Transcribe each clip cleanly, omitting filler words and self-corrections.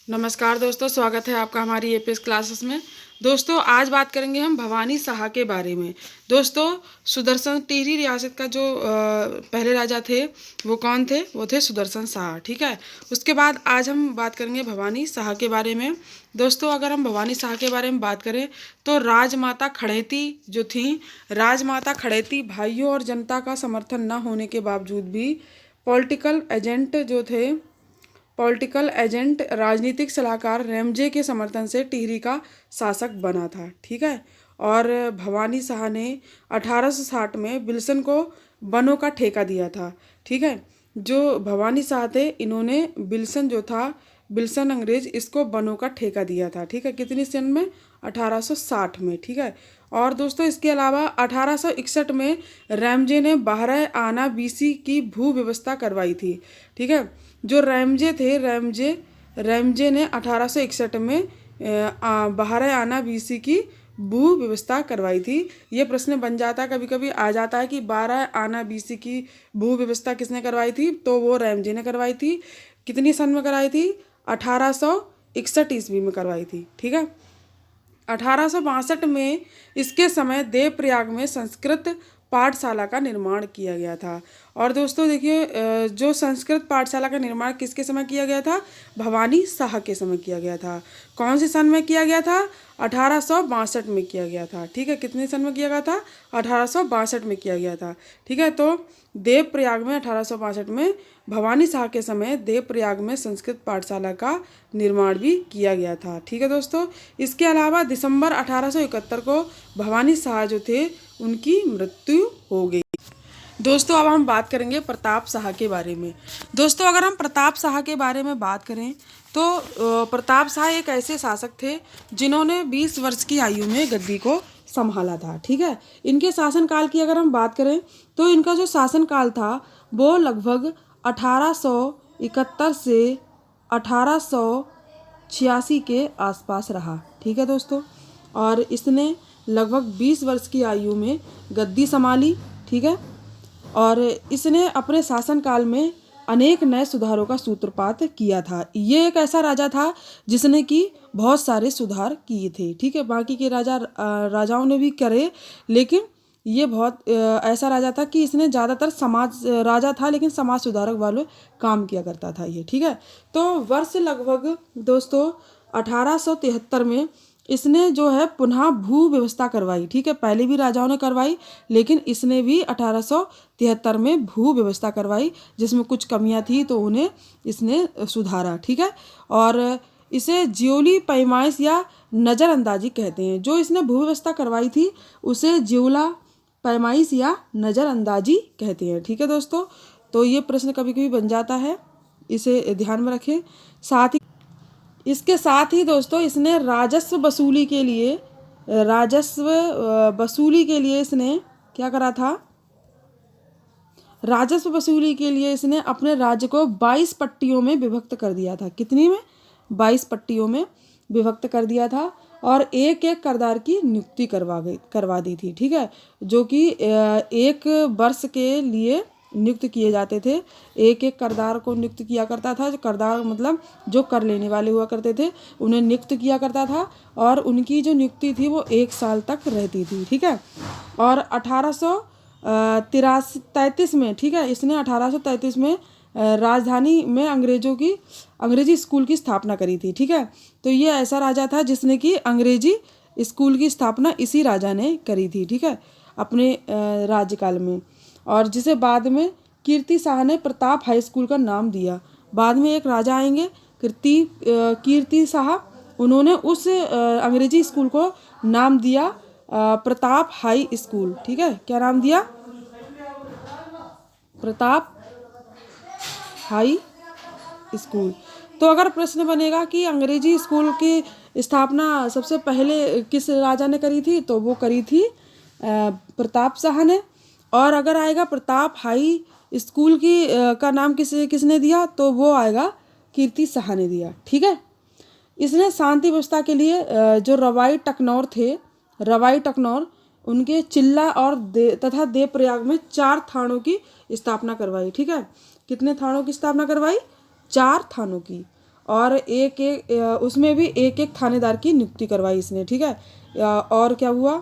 नमस्कार दोस्तों, स्वागत है आपका हमारी एपीएस क्लासेस में। दोस्तों आज बात करेंगे हम भवानी शाह के बारे में। दोस्तों सुदर्शन टिहरी रियासत का जो पहले राजा थे वो कौन थे? वो थे सुदर्शन शाह। ठीक है। उसके बाद आज हम बात करेंगे भवानी शाह के बारे में। दोस्तों अगर हम भवानी शाह के बारे में बात करें तो राजमाता खड़ेती जो थी, राजमाता खड़ेती भाइयों और जनता का समर्थन न होने के बावजूद भी पॉलिटिकल एजेंट राजनीतिक सलाहकार रैमजे के समर्थन से टिहरी का शासक बना था। ठीक है। और भवानी शाह ने 1860 में बिल्सन को वनों का ठेका दिया था। ठीक है। जो भवानी शाह थे इन्होंने बिल्सन अंग्रेज इसको वनों का ठेका दिया था। ठीक है। कितनी सन में? 1860 में। ठीक है। और दोस्तों इसके अलावा 1861 में रैमजे ने 12 आना बीसी की भू व्यवस्था करवाई थी। ठीक है। जो रैमजे ने 1861 में 12 आना बीसी की भू व्यवस्था करवाई थी। ये प्रश्न बन जाता है, कभी कभी आ जाता है कि 12 आना बीसी की भू व्यवस्था किसने करवाई थी? तो वो रैमजे ने करवाई थी। कितनी सन में करवाई थी? 1861 ईस्वी में करवाई थी। ठीक है। 1862 में इसके समय देवप्रयाग में संस्कृत पाठशाला का निर्माण किया गया था। और दोस्तों देखिए, जो संस्कृत पाठशाला का निर्माण किसके समय किया गया था? भवानी शाह के समय किया गया था। कौन से सन में किया गया था? 1862 में किया गया था। ठीक है। कितने सन में किया गया था? 1862 में किया गया था। ठीक है। तो देवप्रयाग में 1862 में भवानी शाह के समय देवप्रयाग में संस्कृत पाठशाला का निर्माण भी किया गया था। ठीक है दोस्तों। इसके अलावा दिसंबर 1871 को भवानी शाह जो थे उनकी मृत्यु हो गई। दोस्तों अब हम बात करेंगे प्रताप शाह के बारे में। दोस्तों अगर हम प्रताप शाह के बारे में बात करें तो प्रताप शाह एक ऐसे शासक थे जिन्होंने 20 वर्ष की आयु में गद्दी को संभाला था। ठीक है। इनके शासनकाल की अगर हम बात करें तो इनका जो शासनकाल था वो लगभग 1871 से 1886 के आसपास रहा। ठीक है दोस्तों। और इसने लगभग 20 वर्ष की आयु में गद्दी संभाली। ठीक है। और इसने अपने शासनकाल में अनेक नए सुधारों का सूत्रपात किया था। ये एक ऐसा राजा था जिसने कि बहुत सारे सुधार किए थे। ठीक है। बाकी के राजाओं ने भी करे, लेकिन ये बहुत ऐसा राजा था कि इसने ज़्यादातर राजा था लेकिन समाज सुधारक वाले काम किया करता था ये। ठीक है। तो वर्ष लगभग दोस्तों 1873 में इसने जो है पुनः भू व्यवस्था करवाई। ठीक है। पहले भी राजाओं ने करवाई, लेकिन इसने भी 1873 में भू व्यवस्था करवाई जिसमें कुछ कमियां थी तो उन्हें इसने सुधारा। ठीक है। और इसे ज्योली पैमाइश या नज़रअंदाजी कहते हैं। जो इसने भू व्यवस्था करवाई थी उसे ज्योला पैमाइश या नज़रअंदाजी कहते हैं। ठीक है दोस्तों। तो ये प्रश्न कभी कभी बन जाता है, इसे ध्यान में रखें। इसके साथ ही दोस्तों इसने राजस्व वसूली के लिए इसने क्या करा था? राजस्व वसूली के लिए इसने अपने राज्य को 22 पट्टियों में विभक्त कर दिया था। कितनी में? 22 पट्टियों में विभक्त कर दिया था। और एक एक करदार की नियुक्ति करवा दी थी। ठीक है। जो कि एक वर्ष के लिए नियुक्त किए जाते थे। एक एक करदार को नियुक्त किया करता था। जो करदार मतलब जो कर लेने वाले हुआ करते थे उन्हें नियुक्त किया करता था, और उनकी जो नियुक्ति थी वो 1 साल तक रहती थी। ठीक है। और 1833 में, ठीक है, इसने 1833 में राजधानी में अंग्रेजी स्कूल की स्थापना करी थी। ठीक है। तो ये ऐसा राजा था जिसने कि अंग्रेजी स्कूल की स्थापना इसी राजा ने करी थी। ठीक है। अपने राज्यकाल में, और जिसे बाद में कीर्ति शाह ने प्रताप हाई स्कूल का नाम दिया। बाद में एक राजा आएंगे कीर्ति शाह, उन्होंने उस अंग्रेजी स्कूल को नाम दिया प्रताप हाई स्कूल। ठीक है। क्या नाम दिया? Pratap high school. तो अगर प्रश्न बनेगा कि अंग्रेजी स्कूल की स्थापना सबसे पहले किस राजा ने करी थी, तो वो करी थी प्रताप शाह ने। और अगर आएगा प्रताप हाई स्कूल का नाम किसने दिया, तो वो आएगा कीर्ति शाह ने दिया। ठीक है। इसने शांति व्यवस्था के लिए जो रवाई टकनौर उनके चिल्ला और तथा देवप्रयाग में 4 थानों की स्थापना करवाई। ठीक है। कितने थानों की स्थापना करवाई? 4 थानों की। और एक एक उसमें भी एक एक थानेदार की नियुक्ति करवाई इसने, ठीक है। और क्या हुआ,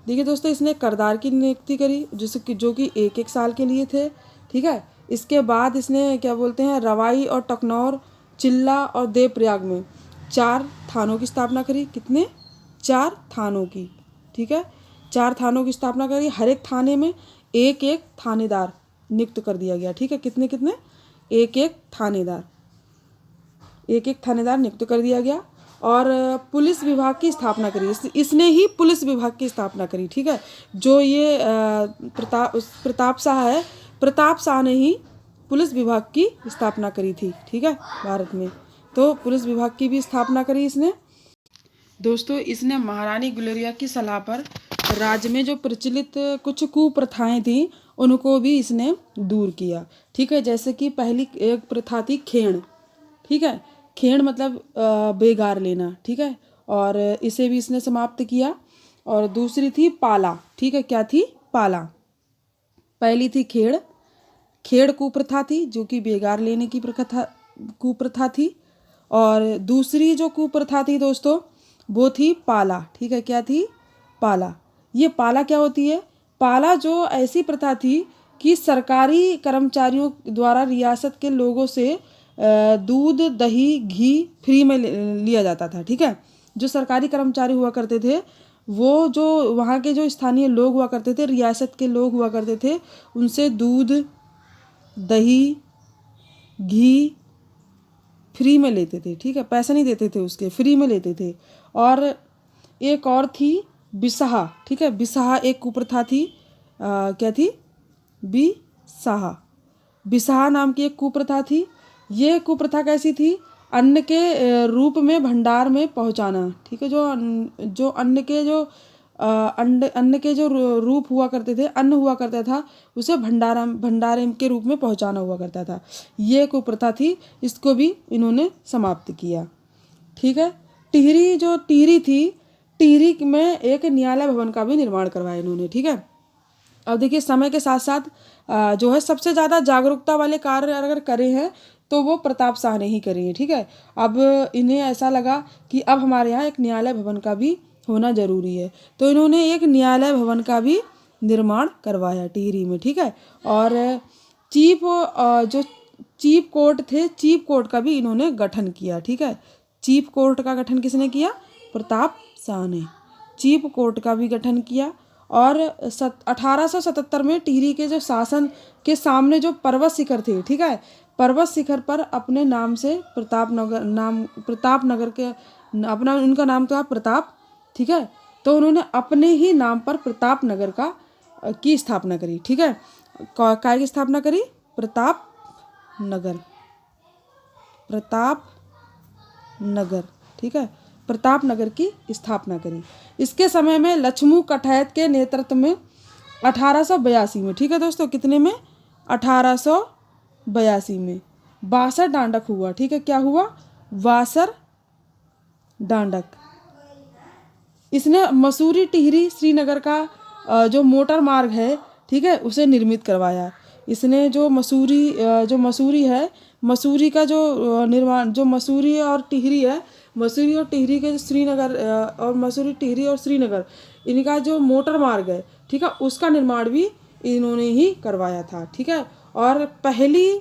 देखिए दोस्तों, इसने करदार की नियुक्ति करी जो कि एक एक साल के लिए थे, ठीक है। इसके बाद इसने क्या बोलते हैं, रवाई और टकनौर, चिल्ला और देवप्रयाग में 4 थानों की स्थापना करी। कितने? 4 थानों की, ठीक है। 4 थानों की स्थापना करी। हर एक थाने में एक एक थानेदार नियुक्त कर दिया गया, ठीक है। कितने कितने? एक एक थानेदार नियुक्त कर दिया गया। और पुलिस विभाग की स्थापना करी। इसने ही पुलिस विभाग की स्थापना करी, ठीक है। जो ये प्रताप शाह है, प्रताप शाह ने ही पुलिस विभाग की स्थापना करी थी, ठीक है, भारत में। तो पुलिस विभाग की भी स्थापना करी इसने। दोस्तों, इसने महारानी गुलेरिया की सलाह पर राज्य में जो प्रचलित कुछ कुप्रथाएं थी उनको भी इसने दूर किया, ठीक है। जैसे कि पहली एक प्रथा थी खेण, ठीक है। खेण मतलब बेगार लेना, ठीक है, और इसे भी इसने समाप्त किया। और दूसरी थी पाला, ठीक है। क्या थी? पाला। पहली थी खेड़ कुप्रथा थी, जो कि बेगार लेने की कुप्रथा थी। और दूसरी जो कुप्रथा थी दोस्तों, वो थी पाला, ठीक है। क्या थी? पाला। ये पाला क्या होती है? पाला जो ऐसी प्रथा थी कि सरकारी कर्मचारियों द्वारा रियासत के लोगों से दूध, दही, घी फ्री में लिया जाता था, ठीक है। जो सरकारी कर्मचारी हुआ करते थे, वो जो वहाँ के जो स्थानीय लोग हुआ करते थे, रियासत के लोग हुआ करते थे, उनसे दूध, दही, घी फ्री में लेते थे, ठीक है। पैसे नहीं देते थे उसके, फ्री में लेते थे। और एक और थी बिसाहा, ठीक है। बिसाहा एक कुप्रथा थी। क्या थी? बिसाहा। बिसाहा नाम की एक कुप्रथा थी। ये कुप्रथा कैसी थी? अन्न के रूप में भंडार में पहुंचाना, ठीक है। जो अन्न के जो रूप हुआ करते थे, अन्न हुआ करता था, उसे भंडारे के रूप में पहुंचाना हुआ करता था। ये कुप्रथा थी, इसको भी इन्होंने समाप्त किया, ठीक है। टिहरी थी, टिहरी में एक न्यायालय भवन का भी निर्माण करवाया इन्होंने, ठीक है। अब देखिए, समय के साथ साथ जो है सबसे ज़्यादा जागरूकता वाले कार्य अगर करे हैं तो वो प्रताप शाह ने ही करे हैं, ठीक है। अब इन्हें ऐसा लगा कि अब हमारे यहाँ एक न्यायालय भवन का भी होना जरूरी है, तो इन्होंने एक न्यायालय भवन का भी निर्माण करवाया टिहरी में, ठीक है। और जो चीफ कोर्ट थे, चीफ कोर्ट का भी इन्होंने गठन किया, ठीक है। चीफ कोर्ट का गठन किसने किया? प्रताप शाह ने चीफ कोर्ट का भी गठन किया। और 1877 में टिहरी के जो शासन के सामने जो पर्वत शिखर थे, ठीक है, पर्वत शिखर पर अपने नाम से प्रताप नगर के अपना उनका नाम था प्रताप, ठीक है। तो उन्होंने अपने ही नाम पर प्रताप नगर की स्थापना करी, ठीक है। काय की स्थापना करी? प्रताप नगर, ठीक है। प्रताप नगर की स्थापना करी। इसके समय में लक्ष्मू कठैत के नेतृत्व में 1882 में, ठीक है दोस्तों, कितने में? 1882 में 62 डांडक हुआ, ठीक है। क्या हुआ? 62 डांडक। इसने मसूरी टिहरी श्रीनगर का जो मोटर मार्ग है, ठीक है, उसे निर्मित करवाया। इसने जो मसूरी है, मसूरी का जो निर्माण, जो मसूरी और टिहरी है, मसूरी और टिहरी के श्रीनगर और मसूरी, टिहरी और श्रीनगर, इनका जो मोटर मार्ग है, ठीक है, उसका निर्माण भी इन्होंने ही करवाया था, ठीक है। और पहली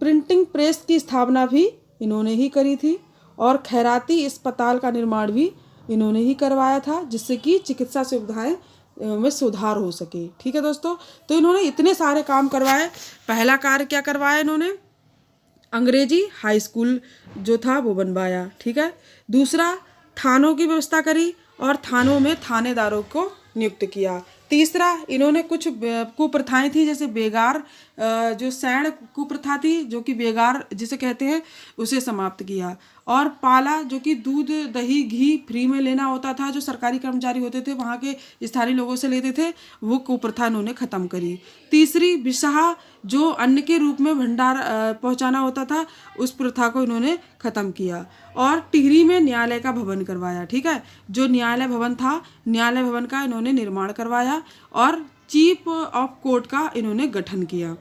प्रिंटिंग प्रेस की स्थापना भी इन्होंने ही करी थी। और खैराती अस्पताल का निर्माण भी इन्होंने ही करवाया था, जिससे कि चिकित्सा सुविधाएं में सुधार हो सके, ठीक है दोस्तों। तो इन्होंने इतने सारे काम करवाए। पहला कार्य क्या करवाया इन्होंने? अंग्रेजी हाई स्कूल जो था वो बनवाया, ठीक है। दूसरा, थानों की व्यवस्था करी और थानों में थानेदारों को नियुक्त किया। तीसरा, इन्होंने कुछ कुप्रथाएं थी, जैसे बेगार, जो सैण कुप्रथा थी, जो कि बेगार जिसे कहते हैं, उसे समाप्त किया। और पाला, जो कि दूध, दही, घी फ्री में लेना होता था, जो सरकारी कर्मचारी होते थे वहाँ के स्थानीय लोगों से लेते थे, वो कुप्रथा इन्होंने खत्म करी। तीसरी, बिसाहा, जो अन्न के रूप में भंडार पहुँचाना होता था, उस प्रथा को इन्होंने खत्म किया। और टिहरी में न्यायालय का भवन करवाया, ठीक है। जो न्यायालय भवन था, न्यायालय भवन का इन्होंने निर्माण करवाया। और चीफ ऑफ कोर्ट का इन्होंने गठन किया,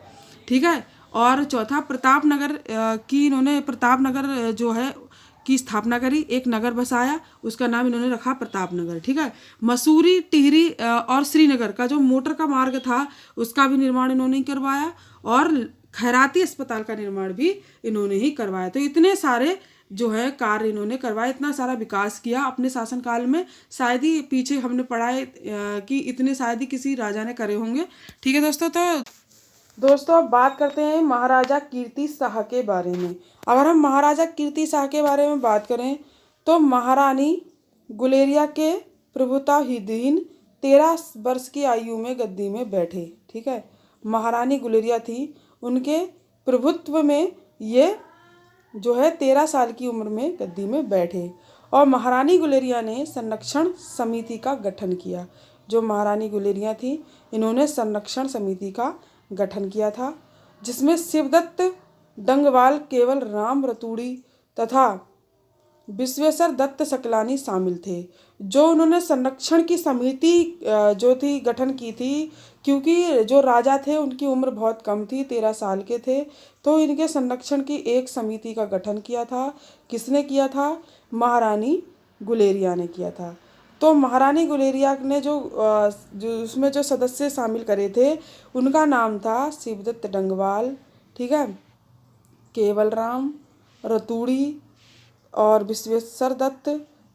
ठीक है। और चौथा प्रतापनगर की इन्होंने प्रतापनगर जो है की स्थापना करी, एक नगर बसाया, उसका नाम इन्होंने रखा प्रतापनगर। ठीक है। मसूरी, टिहरी और श्रीनगर का जो मोटर का मार्ग था उसका भी निर्माण इन्होंने करवाया, और खैराती अस्पताल का निर्माण भी इन्होंने ही करवाया। तो इतने सारे जो है कार्य इन्होंने करवाया, इतना सारा विकास किया अपने शासनकाल में। शायद ही पीछे हमने पढ़ा है कि इतने शायद ही किसी राजा ने करे होंगे। ठीक है दोस्तों। तो दोस्तों अब बात करते हैं महाराजा कीर्ति शाह के बारे में। अगर हम महाराजा कीर्ति शाह के बारे में बात करें तो महारानी गुलेरिया के प्रभुत्वाधीन 13 वर्ष की आयु में गद्दी में बैठे। ठीक है। महारानी गुलेरिया थी, उनके प्रभुत्व में ये जो है 13 साल की उम्र में गद्दी में बैठे, और महारानी गुलेरिया ने संरक्षण समिति का गठन किया। जो महारानी गुलेरिया थी इन्होंने संरक्षण समिति का गठन किया था, जिसमें शिवदत्त डंगवाल, केवल राम रतूड़ी तथा विश्वेश्वर दत्त सकलानी शामिल थे। जो उन्होंने संरक्षण की समिति जो थी गठन की थी, क्योंकि जो राजा थे उनकी उम्र बहुत कम थी, 13 साल के थे, तो इनके संरक्षण की एक समिति का गठन किया था। किसने किया था? महारानी गुलेरिया ने किया था। तो महारानी गुलेरिया ने जो उसमें जो सदस्य शामिल करे थे उनका नाम था शिवदत्त डंगवाल, ठीक है, केवल राम रतूड़ी और विश्वेश्वर दत्त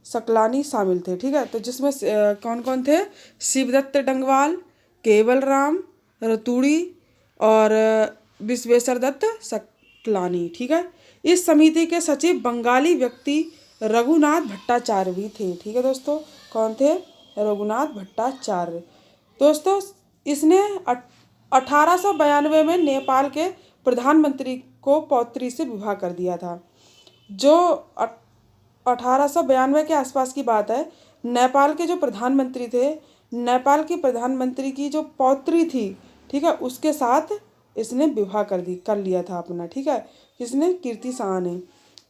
सकलानी शामिल थे। ठीक है। तो जिसमें कौन कौन थे? शिवदत्त डंगवाल, केवल राम रतूड़ी और विश्वेश्वर दत्त सकलानी। ठीक है। इस समिति के सचिव बंगाली व्यक्ति रघुनाथ भट्टाचार्य भी थे। ठीक है दोस्तों। कौन थे? रघुनाथ भट्टाचार्य। दोस्तों इसने 1892 में नेपाल के प्रधानमंत्री को पौत्री से विवाह कर दिया था। जो 1892 के आसपास की बात है। नेपाल के जो प्रधानमंत्री थे, नेपाल के प्रधानमंत्री की जो पौत्री थी, ठीक है, उसके साथ इसने विवाह कर लिया था अपना। ठीक है। किसने? कीर्ति शाह ने।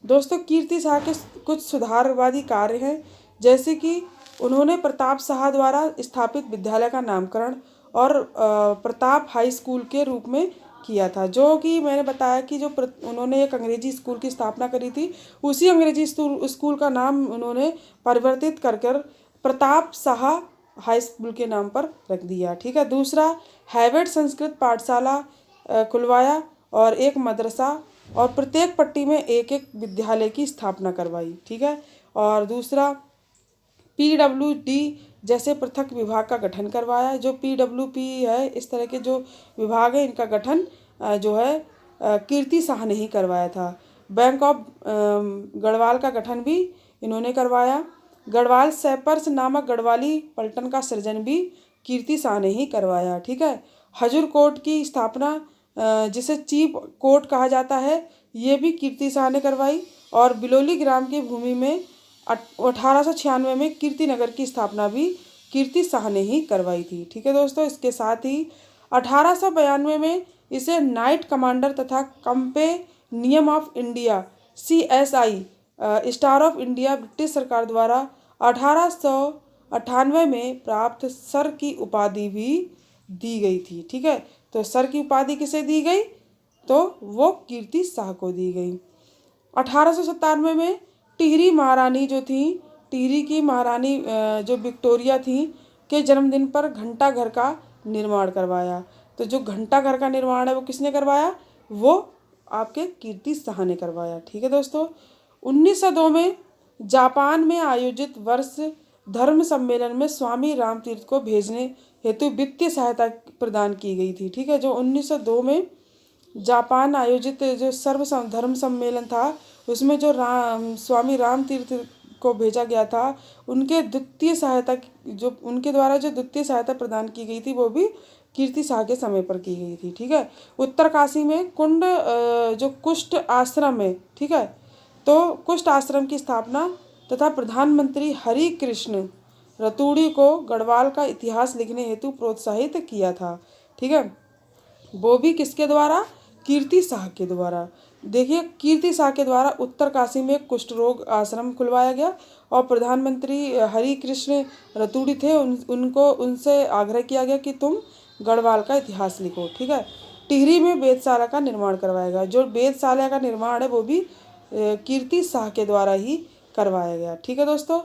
दोस्तों कीर्ति शाह के कुछ सुधारवादी कार्य हैं, जैसे कि उन्होंने प्रताप शाह द्वारा स्थापित विद्यालय का नामकरण और प्रताप हाई स्कूल के रूप में किया था, जो कि मैंने बताया कि जो उन्होंने एक अंग्रेजी स्कूल की स्थापना करी थी, उसी अंग्रेजी स्कूल का नाम उन्होंने परिवर्तित कर प्रताप शाह हाई स्कूल के नाम पर रख दिया। ठीक है। दूसरा, हैवर्ड संस्कृत पाठशाला खुलवाया और एक मदरसा, और प्रत्येक पट्टी में एक एक विद्यालय की स्थापना करवाई। ठीक है। और दूसरा, PWD जैसे पृथक विभाग का गठन करवाया। जो PWP है, इस तरह के जो विभाग है, इनका गठन जो है कीर्ति शाह ने ही करवाया था। बैंक ऑफ गढ़वाल का गठन भी इन्होंने करवाया। गढ़वाल सैपर्स नामक गढ़वाली पलटन का सृजन भी कीर्ति शाह ने ही करवाया। ठीक है। हजूर कोर्ट की स्थापना, जिसे चीफ कोर्ट कहा जाता है, ये भी कीर्ति शाह ने करवाई। और बिलोली ग्राम की भूमि में 1896 में कीर्तिनगर की स्थापना भी कीर्ति शाह ने ही करवाई थी। ठीक है दोस्तों। इसके साथ ही 1892 में इसे नाइट कमांडर तथा companion of India CSI star of India British सरकार द्वारा 1898 में प्राप्त सर की उपाधि भी दी गई थी। ठीक है। तो सर की उपाधि किसे दी गई? तो वो कीर्ति शाह को दी गई। 1897 में टिहरी महारानी जो थी, टिहरी की महारानी जो विक्टोरिया थी, के जन्मदिन पर घंटा घर का निर्माण करवाया। तो जो घंटा घर का निर्माण है वो किसने करवाया? वो आपके कीर्ति शाह ने करवाया। ठीक है दोस्तों। 1902 में जापान में आयोजित वर्ष धर्म सम्मेलन में स्वामी रामतीर्थ को भेजने हेतु वित्तीय सहायता प्रदान की गई थी। ठीक है। जो 1902 में जापान आयोजित जो सर्व धर्म सम्मेलन था, उसमें जो स्वामी रामतीर्थ को भेजा गया था, उनके द्वितीय सहायता जो उनके द्वारा जो द्वितीय सहायता प्रदान की गई थी, वो भी कीर्ति शाह के समय पर की गई थी। ठीक है। उत्तरकाशी में कुंड जो कुष्ठ आश्रम है, ठीक है, तो कुष्ठ आश्रम की स्थापना तथा प्रधानमंत्री हरि कृष्ण रतूड़ी को गढ़वाल का इतिहास लिखने हेतु प्रोत्साहित किया था। ठीक है। वो भी किसके द्वारा? कीर्ति शाह के द्वारा। देखिए, कीर्ति शाह के द्वारा उत्तरकाशी में कुष्ठ रोग आश्रम खुलवाया गया, और प्रधानमंत्री हरि कृष्ण रतूड़ी थे, उनसे आग्रह किया गया कि तुम गढ़वाल का इतिहास लिखो। ठीक है। टिहरी में वेधशाला का निर्माण करवाया गया। जो वेधशाला का निर्माण है वो भी कीर्ति शाह के द्वारा ही करवाया गया। ठीक है दोस्तों।